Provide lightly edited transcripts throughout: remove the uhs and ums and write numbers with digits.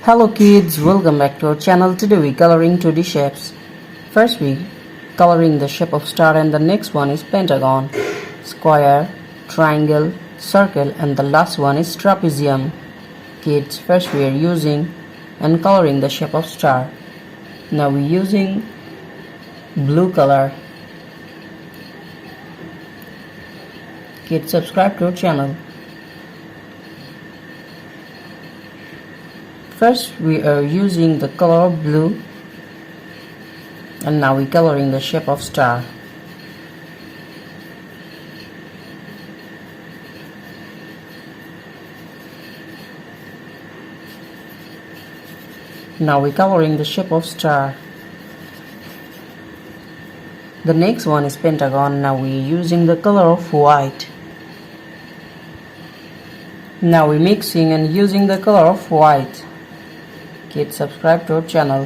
Hello kids, welcome back to our channel. Today we coloring 2D shapes. First we coloring the shape of star and the next one is pentagon, square, triangle, circle and the last one is trapezium. Kids, first we are using and coloring the shape of star. Now we are using blue color. Kids, subscribe to our channel. First we are using the color of blue and now we coloring the shape of star. Now we coloring the shape of star. The next one is pentagon. Now we using the color of white. Now we mixing and using the color of white. Kids, subscribe to our channel.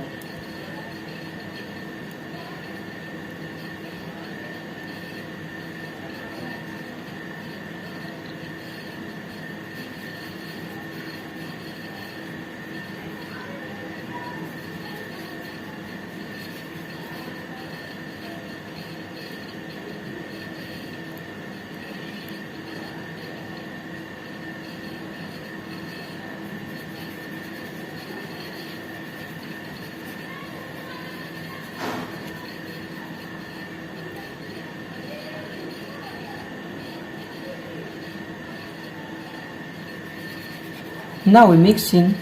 Now we're mixing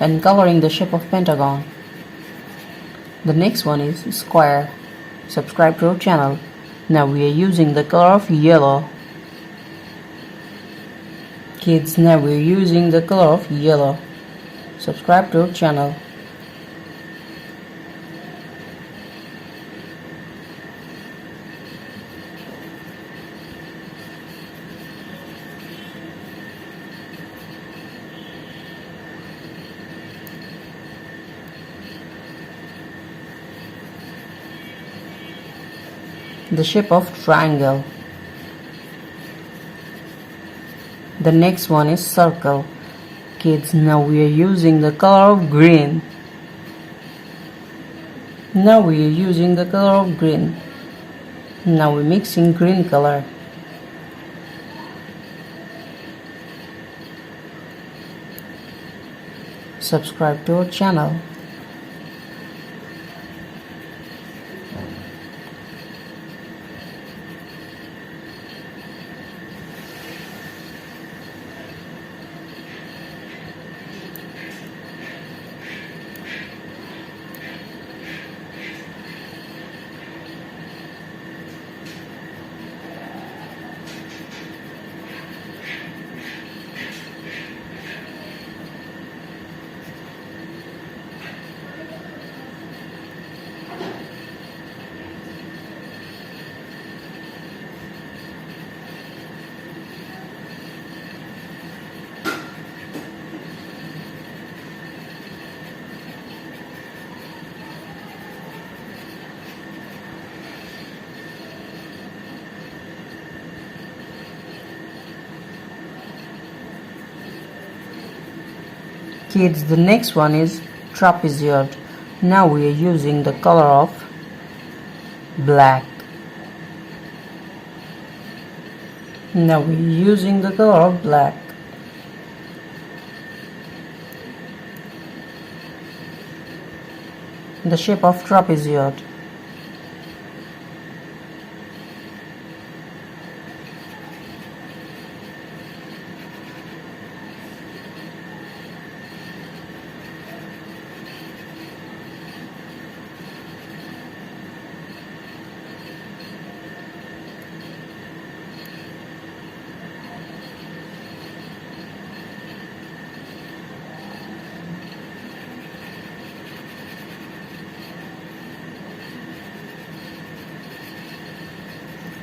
and coloring the shape of pentagon. The next one is square. Subscribe to our channel. Now we are using the color of yellow. Kids, now we're using the color of yellow. Subscribe to our channel. The shape of triangle. The next one is circle. Kids, now we are using the color of green. Now we are using the color of green. Now we're mixing green color. Subscribe to our channel. Kids, the next one is trapezoid. Now we are using the color of black. Now we are using the color of black. The shape of trapezoid.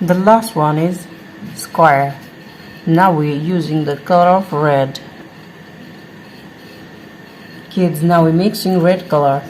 The last one is square. Now we are using the color of red. Kids, now we're mixing red color.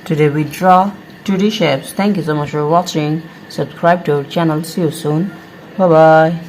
Today we draw 2D shapes. Thank you so much for watching. Subscribe to our channel. See you soon. Bye bye.